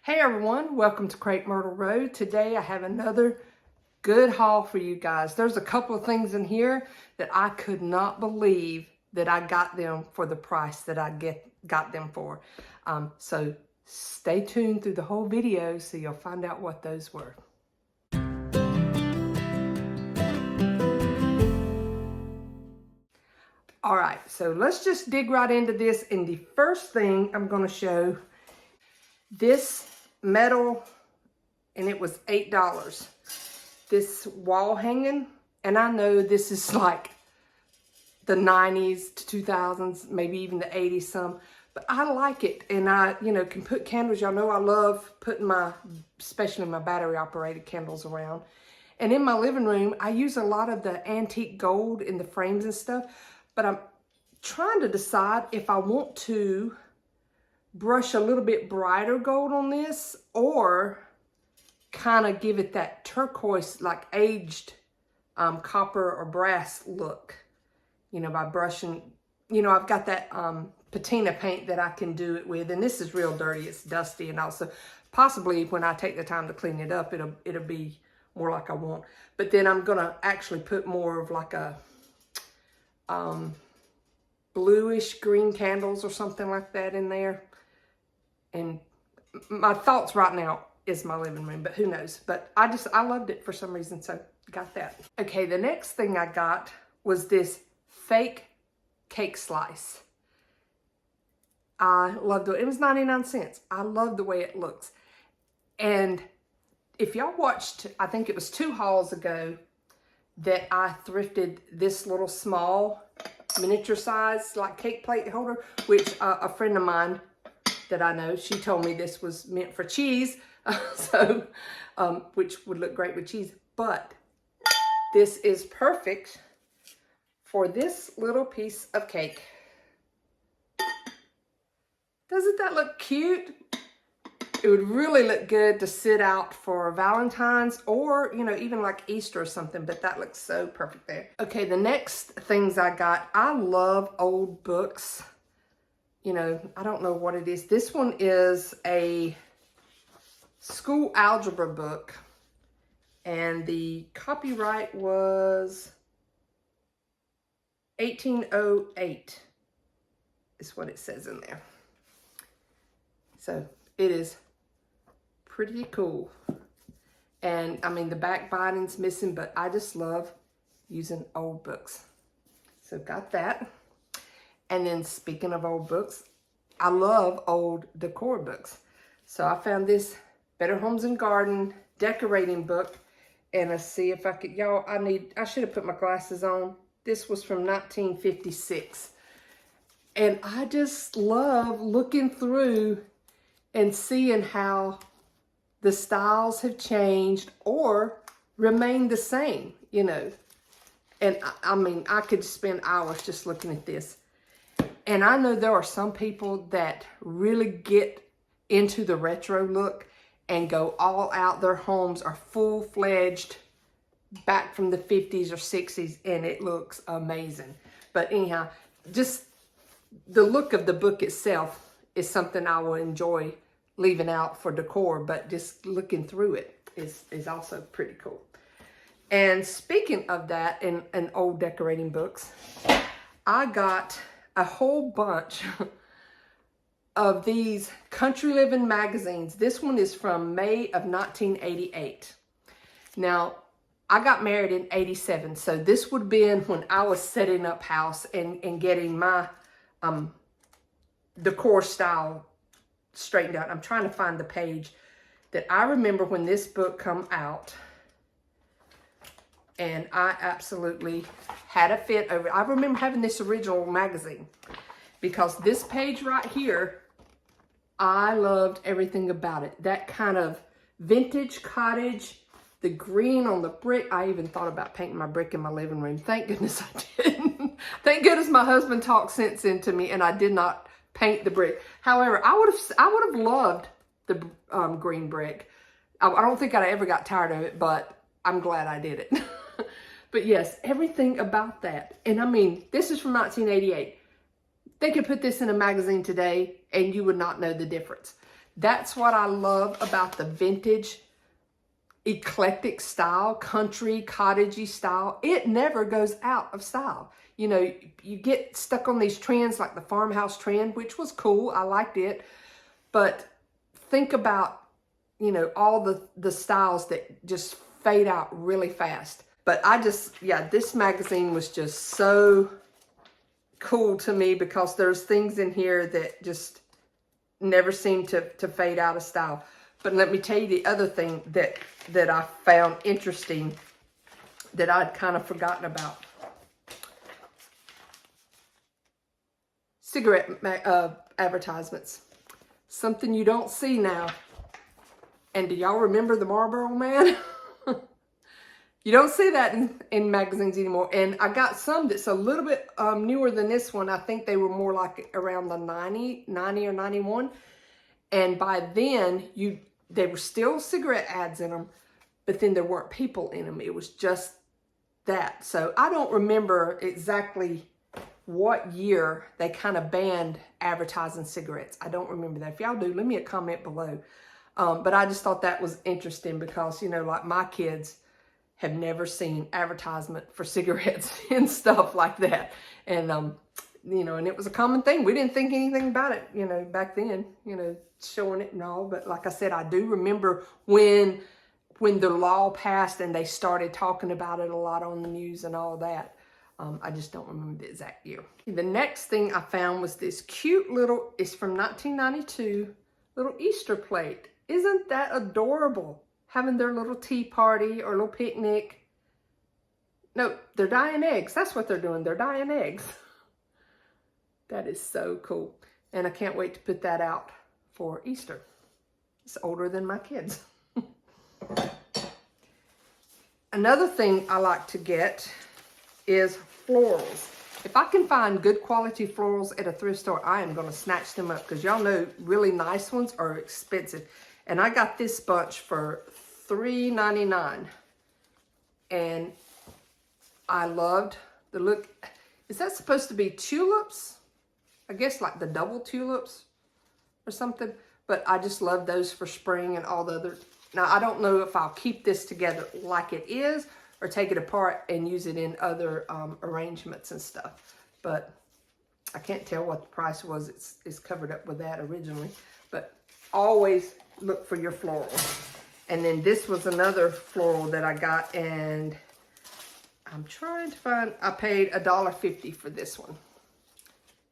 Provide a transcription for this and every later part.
Hey everyone, welcome to Crepe Myrtle Road. Today I have another good haul for you guys. There's a couple of things in here that I could not believe that I got them for the price that I got them for. So stay tuned through the whole video so you'll find out what those were. All right, so let's just dig right into this. And the first thing I'm going to show, this metal, and it was $8. This wall hanging, and I know this is like the 90s to 2000s, maybe even the 80s some, but I like it. And I, can put candles. Y'all know I love putting especially my battery operated candles around. And in my living room, I use a lot of the antique gold in the frames and stuff, but I'm trying to decide if I want to brush a little bit brighter gold on this or kind of give it that turquoise, like aged copper or brass look, by brushing. I've got that patina paint that I can do it with, and this is real dirty. It's dusty, and also possibly when I take the time to clean it up, it'll be more like I want. But then I'm gonna actually put more of like a bluish green candles or something like that in there. And my thoughts right now is my living room, but who knows? But I loved it for some reason, so got that. Okay, the next thing I got was this fake cake slice. I loved it. It was 99 cents. I love the way it looks. And if y'all watched, I think it was 2 hauls ago that I thrifted this little small miniature size like cake plate holder, which a friend of mine that I know, she told me this was meant for cheese, which would look great with cheese. But this is perfect for this little piece of cake. Doesn't that look cute? It would really look good to sit out for Valentine's or, even like Easter or something, but that looks so perfect there. Okay, the next things I got, I love old books. I don't know what it is. This one is a school algebra book, and the copyright was 1808 is what it says in there. So it is pretty cool. And I mean, the back binding's missing, but I just love using old books. So got that. And then speaking of old books, I love old decor books. So I found this Better Homes and Garden decorating book. And let's see if I could, I should have put my glasses on. This was from 1956. And I just love looking through and seeing how the styles have changed or remained the same, And I mean, I could spend hours just looking at this. And I know there are some people that really get into the retro look and go all out. Their homes are full-fledged back from the 50s or 60s, and it looks amazing. But anyhow, just the look of the book itself is something I will enjoy leaving out for decor, but just looking through it is also pretty cool. And speaking of that and old decorating books, I got a whole bunch of these Country Living magazines. This one is from May of 1988. Now, I got married in 87, so this would have been when I was setting up house and getting my decor style straightened out. I'm trying to find the page that I remember when this book come out. And I absolutely had a fit over it. I remember having this original magazine because this page right here, I loved everything about it. That kind of vintage cottage, the green on the brick. I even thought about painting my brick in my living room. Thank goodness I didn't. Thank goodness my husband talked sense into me and I did not paint the brick. However, I would have loved the green brick. I don't think I ever got tired of it, but I'm glad I did it. But yes, everything about that. And I mean, this is from 1988. They could put this in a magazine today and you would not know the difference. That's what I love about the vintage eclectic style, country, cottagey style. It never goes out of style. You know, you get stuck on these trends like the farmhouse trend, which was cool. I liked it. But think about, you know, all the styles that just fade out really fast. But yeah, this magazine was just so cool to me because there's things in here that just never seem to fade out of style. But let me tell you the other thing that I found interesting that I'd kind of forgotten about. Cigarette advertisements. Something you don't see now. And do y'all remember the Marlboro Man? You don't see that in magazines anymore. And I got some that's a little bit newer than this one. I think they were more like around the 90 or 91. And by then, they were still cigarette ads in them, but then there weren't people in them. It was just that. So I don't remember exactly what year they kind of banned advertising cigarettes. I don't remember that. If y'all do, leave me a comment below. But I just thought that was interesting because, you know, like my kids have never seen advertisement for cigarettes and stuff like that. And, you know, and it was a common thing. We didn't think anything about it, you know, back then, you know, showing it and all. But like I said, I do remember when the law passed and they started talking about it a lot on the news and all that. I just don't remember the exact year. The next thing I found was this cute little, it's from 1992, little Easter plate. Isn't that adorable? Having their little tea party or little picnic. No, they're dyeing eggs. That's what they're doing. They're dyeing eggs. That is so cool. And I can't wait to put that out for Easter. It's older than my kids. Another thing I like to get is florals. If I can find good quality florals at a thrift store, I am going to snatch them up because y'all know really nice ones are expensive. And I got this bunch for $3.99. And I loved the look. Is that supposed to be tulips? I guess like the double tulips or something. But I just love those for spring and all the other. Now, I don't know if I'll keep this together like it is or take it apart and use it in other arrangements and stuff. But I can't tell what the price was. It's covered up with that originally. But always look for your florals. And then this was another floral that I got, and I'm trying to find, I paid $1.50 for this one.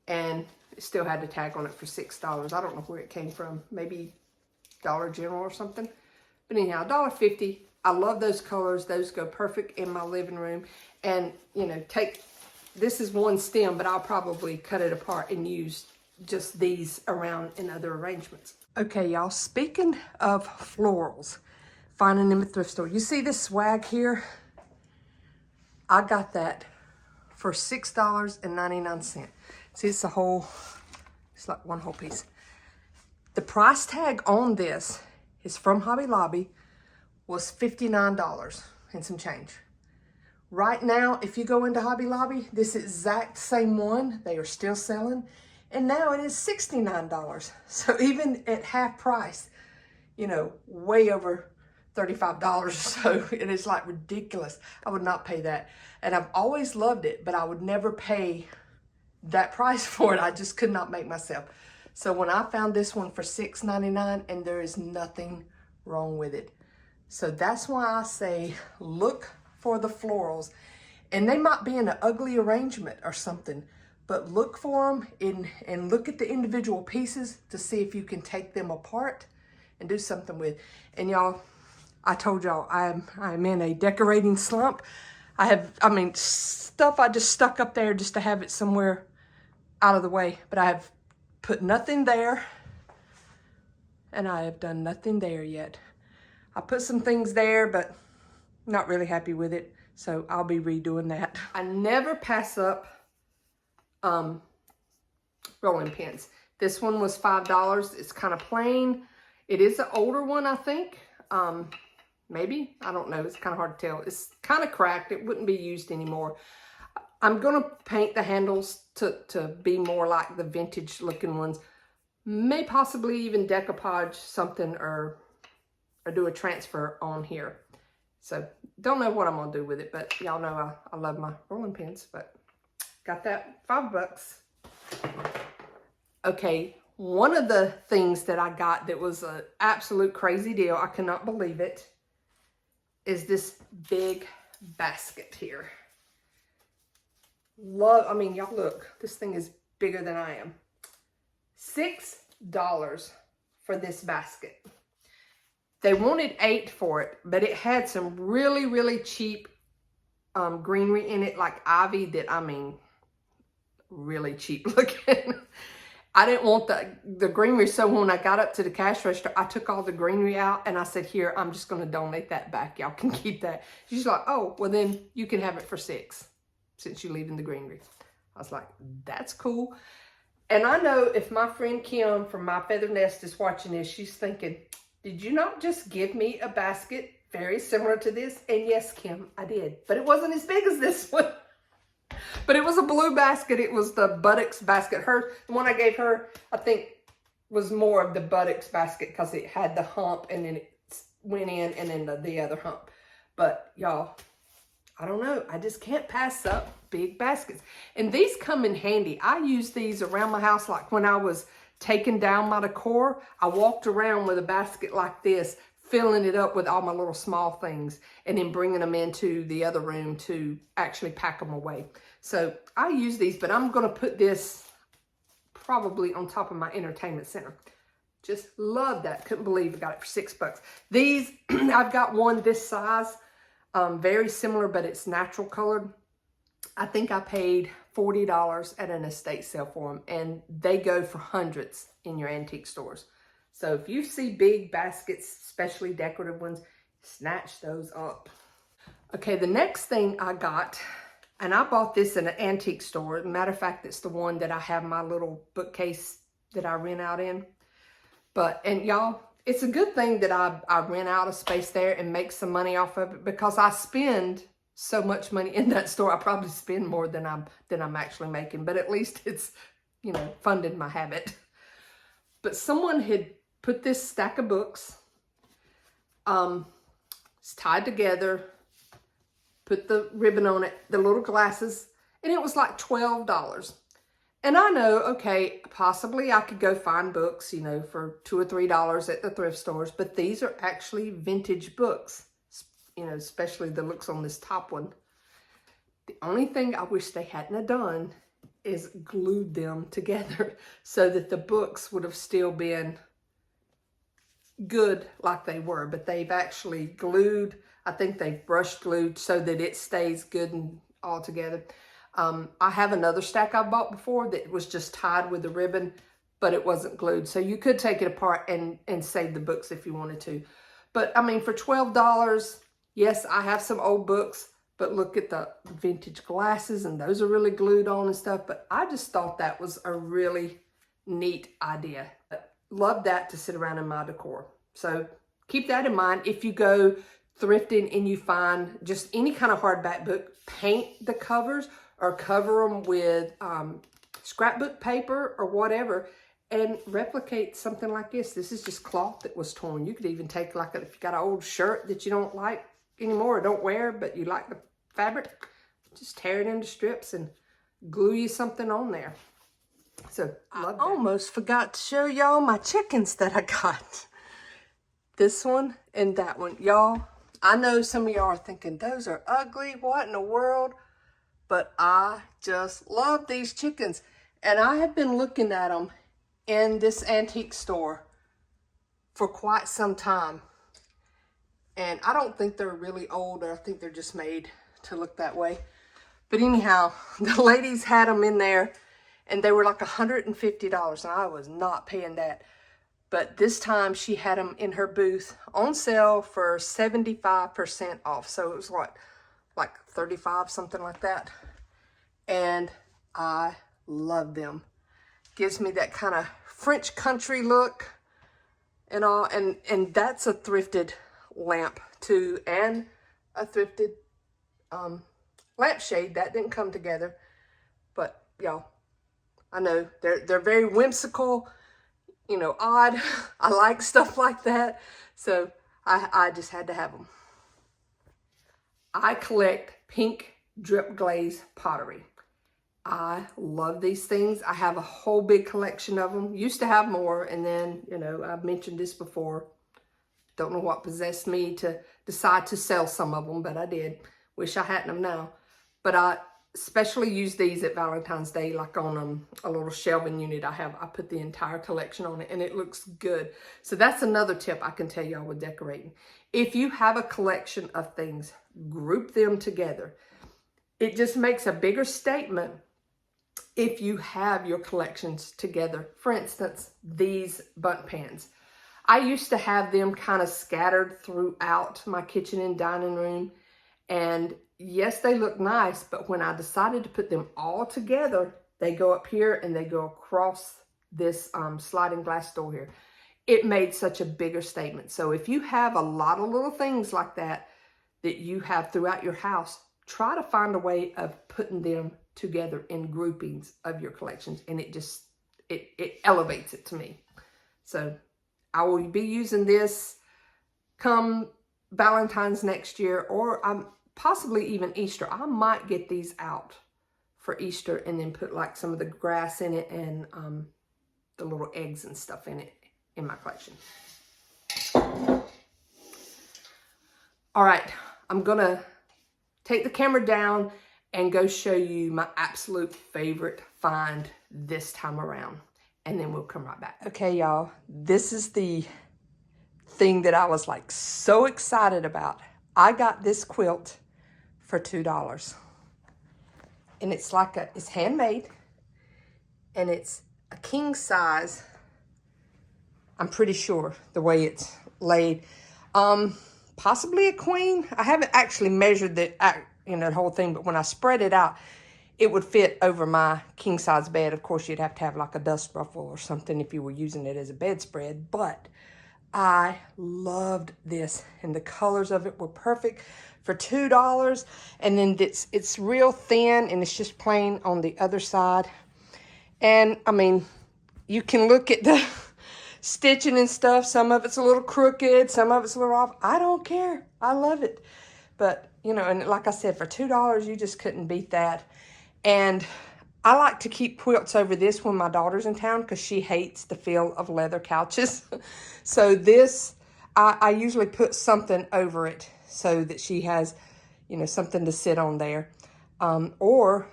And it still had the tag on it for $6. I don't know where it came from. Maybe Dollar General or something. But anyhow, $1.50. I love those colors. Those go perfect in my living room. And, you know, this is one stem, but I'll probably cut it apart and use just these around in other arrangements. Okay, y'all, speaking of florals, finding them at thrift store. You see this swag here? I got that for $6.99. See, it's like one whole piece. The price tag on this is from Hobby Lobby, was $59 and some change. Right now, if you go into Hobby Lobby, this exact same one, they are still selling. And now it is $69. So even at half price, you know, way over $35 or so, it is like ridiculous. I would not pay that. And I've always loved it, but I would never pay that price for it. I just could not make myself. So when I found this one for $6.99, and there is nothing wrong with it. So that's why I say look for the florals. And they might be in an ugly arrangement or something, but look for them and look at the individual pieces to see if you can take them apart and do something with. And y'all, I told y'all I'm in a decorating slump. Stuff I just stuck up there just to have it somewhere out of the way. But I have put nothing there, and I have done nothing there yet. I put some things there, but not really happy with it. So I'll be redoing that. I never pass up rolling pins. This one was $5. It's kind of plain. It is an older one, I think. Maybe, I don't know. It's kind of hard to tell. It's kind of cracked. It wouldn't be used anymore. I'm going to paint the handles to be more like the vintage looking ones. May possibly even decoupage something or do a transfer on here. So don't know what I'm gonna do with it, but y'all know I love my rolling pins, but got that $5. Okay, one of the things that I got that was an absolute crazy deal, I cannot believe it, is this big basket here. I mean, y'all look, this thing is bigger than I am. $6 for this basket. They wanted $8 for it, but it had some really, really cheap greenery in it, like ivy that, I mean, really cheap looking. I didn't want the greenery, so when I got up to the cash register, I took all the greenery out and I said, here, I'm just going to donate that back. Y'all can keep that. She's like, oh, well then you can have it for $6 since you're leaving the greenery. I was like, that's cool. And I know if my friend Kim from My Feather Nest is watching this, she's thinking, did you not just give me a basket very similar to this? And yes, Kim, I did. But it wasn't as big as this one. But it was a blue basket. It was the buttocks basket. The one I gave her, I think, was more of the buttocks basket because it had the hump and then it went in and then the other hump. But y'all, I don't know. I just can't pass up big baskets. And these come in handy. I use these around my house. Like when I was taking down my decor, I walked around with a basket like this, filling it up with all my little small things and then bringing them into the other room to actually pack them away. So I use these, but I'm going to put this probably on top of my entertainment center. Just love that. Couldn't believe I got it for $6. These, I've got one this size, very similar, but it's natural colored. I think I paid $40 at an estate sale for them, and they go for hundreds in your antique stores. So if you see big baskets, especially decorative ones, snatch those up. Okay, the next thing I got, and I bought this in an antique store. Matter of fact, it's the one that I have my little bookcase that I rent out in. And y'all, it's a good thing that I rent out a space there and make some money off of it, because I spend so much money in that store. I probably spend more than I'm actually making, but at least it's, you know, funded my habit. But someone had put this stack of books, it's tied together, put the ribbon on it, the little glasses, and it was like $12. And I know, okay, possibly I could go find books, you know, for $2 or $3 at the thrift stores, but these are actually vintage books, you know, especially the looks on this top one. The only thing I wish they hadn't have done is glued them together so that the books would have still been good like they were, but they've actually glued, I think they've brush glued so that it stays good and all together. I have another stack I bought before that was just tied with a ribbon, but it wasn't glued. So you could take it apart and save the books if you wanted to. But I mean, for $12, yes, I have some old books, but look at the vintage glasses, and those are really glued on and stuff. But I just thought that was a really neat idea. Love that to sit around in my decor. So keep that in mind. If you go thrifting and you find just any kind of hardback book, paint the covers or cover them with scrapbook paper or whatever, and replicate something like this. This is just cloth that was torn. You could even take, like, if you got an old shirt that you don't like anymore or don't wear, but you like the fabric, just tear it into strips and glue you something on there. So I almost forgot to show y'all my chickens that I got. This one and that one. Y'all, I know some of y'all are thinking, those are ugly. What in the world? But I just love these chickens. And I have been looking at them in this antique store for quite some time. And I don't think they're really old, or I think they're just made to look that way. But anyhow, the ladies had them in there and they were like $150, and I was not paying that. But this time she had them in her booth on sale for 75% off. So it was what, like 35, something like that. And I love them. Gives me that kind of French country look and all. And that's a thrifted lamp too, and a thrifted lampshade. That didn't come together. But y'all, I know they're very whimsical. you know, odd. I like stuff like that. So I just had to have them. I collect pink drip glaze pottery. I love these things. I have a whole big collection of them. Used to have more, and then, you know, I've mentioned this before. Don't know what possessed me to decide to sell some of them, but I did. Wish I hadn't them now. But I especially use these at Valentine's Day, like on a little shelving unit I put the entire collection on it, and it looks good. So that's another tip I can tell y'all with decorating. If you have a collection of things, group them together. It just makes a bigger statement if you have your collections together. For instance, these bundt pans. I used to have them kind of scattered throughout my kitchen and dining room. And yes, they look nice, but when I decided to put them all together, they go up here and they go across this sliding glass door here. It made such a bigger statement. So if you have a lot of little things like that that you have throughout your house, try to find a way of putting them together in groupings of your collections, and it elevates it to me. So I will be using this come Valentine's next year, or possibly even Easter. I might get these out for Easter and then put like some of the grass in it and the little eggs and stuff in it in my collection. All right, I'm gonna take the camera down and go show you my absolute favorite find this time around. And then we'll come right back. Okay, y'all, this is the thing that I was like so excited about. I got this quilt for $2. And it's like it's handmade. And it's a king size. I'm pretty sure the way it's laid. Possibly a queen. I haven't actually measured the whole thing, but when I spread it out, it would fit over my king size bed. Of course, you'd have to have like a dust ruffle or something if you were using it as a bedspread, but I loved this, and the colors of it were perfect for $2. And then it's real thin, and it's just plain on the other side. And I mean, you can look at the stitching and stuff. Some of it's a little crooked, some of it's a little off. I don't care. I love it. But, you know, and like I said, for $2, you just couldn't beat that. And I like to keep quilts over this when my daughter's in town because she hates the feel of leather couches. So this, I usually put something over it so that she has, you know, something to sit on there. Or,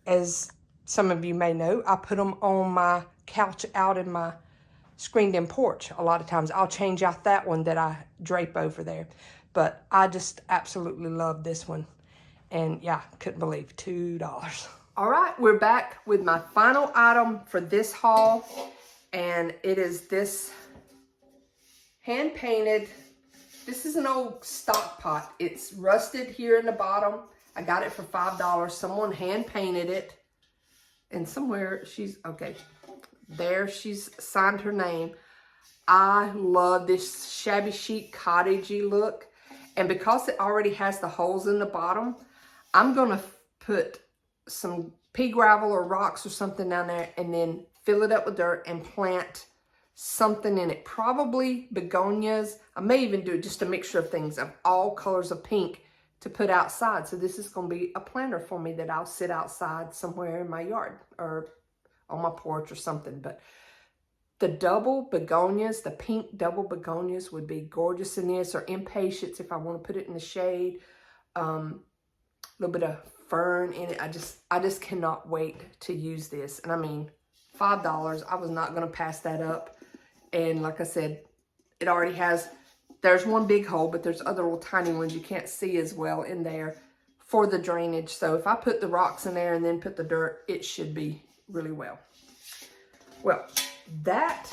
as some of you may know, I put them on my couch out in my screened-in porch. A lot of times I'll change out that one that I drape over there. But I just absolutely love this one. And yeah, couldn't believe $2. All right, we're back with my final item for this haul. And it is this hand-painted, this is an old stock pot. It's rusted here in the bottom. I got it for $5. Someone hand-painted it. And somewhere okay, there she's signed her name. I love this shabby chic cottagey look. And because it already has the holes in the bottom, I'm going to put some pea gravel or rocks or something down there and then fill it up with dirt and plant something in it. Probably begonias. I may even do just a mixture of things of all colors of pink to put outside. So this is going to be a planter for me that I'll sit outside somewhere in my yard or on my porch or something. But the double begonias, the pink double begonias would be gorgeous in this, or impatiens if I want to put it in the shade. A little bit of fern in it. I just cannot wait to use this. And I mean, $5, I was not going to pass that up. And like I said, it already has, there's one big hole, but there's other little tiny ones you can't see as well in there for the drainage. So if I put the rocks in there and then put the dirt, it should be really well. Well, that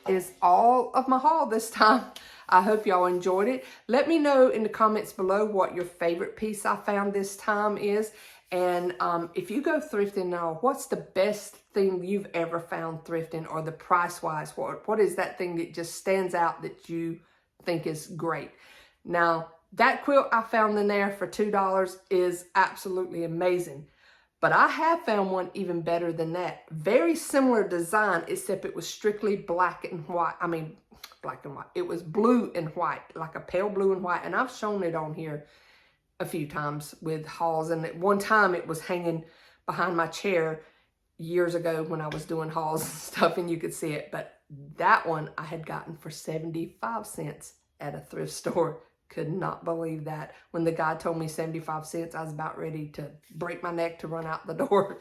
is all of my haul this time. I hope y'all enjoyed it. Let me know in the comments below what your favorite piece I found this time is. And if you go thrifting now, what's the best thing you've ever found thrifting, or the price-wise? What is that thing that just stands out that you think is great? Now, that quilt I found in there for $2 is absolutely amazing. But I have found one even better than that. Very similar design, except it was strictly black and white. I mean, black and white. It was blue and white, like a pale blue and white. And I've shown it on here a few times with hauls. And at one time it was hanging behind my chair years ago when I was doing hauls and stuff, and you could see it. But that one I had gotten for 75 cents at a thrift store. Could not believe that. When the guy told me 75 cents, I was about ready to break my neck to run out the door.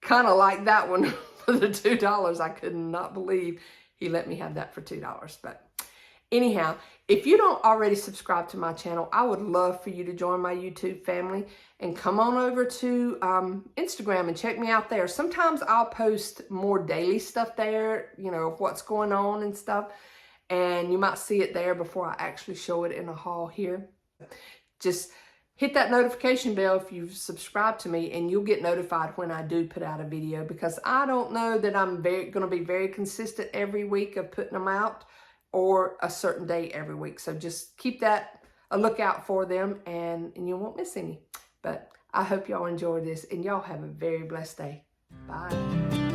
Kind of like that one for the $2. I could not believe he let me have that for $2. But anyhow, if you don't already subscribe to my channel, I would love for you to join my YouTube family and come on over to Instagram and check me out there. Sometimes I'll post more daily stuff there, you know, what's going on and stuff. And you might see it there before I actually show it in a haul here. Just hit that notification bell if you've subscribed to me, and you'll get notified when I do put out a video, because I don't know that I'm going to be very consistent every week of putting them out, or a certain day every week. So just keep that a lookout for them, and you won't miss any. But I hope y'all enjoy this, and y'all have a very blessed day. Bye.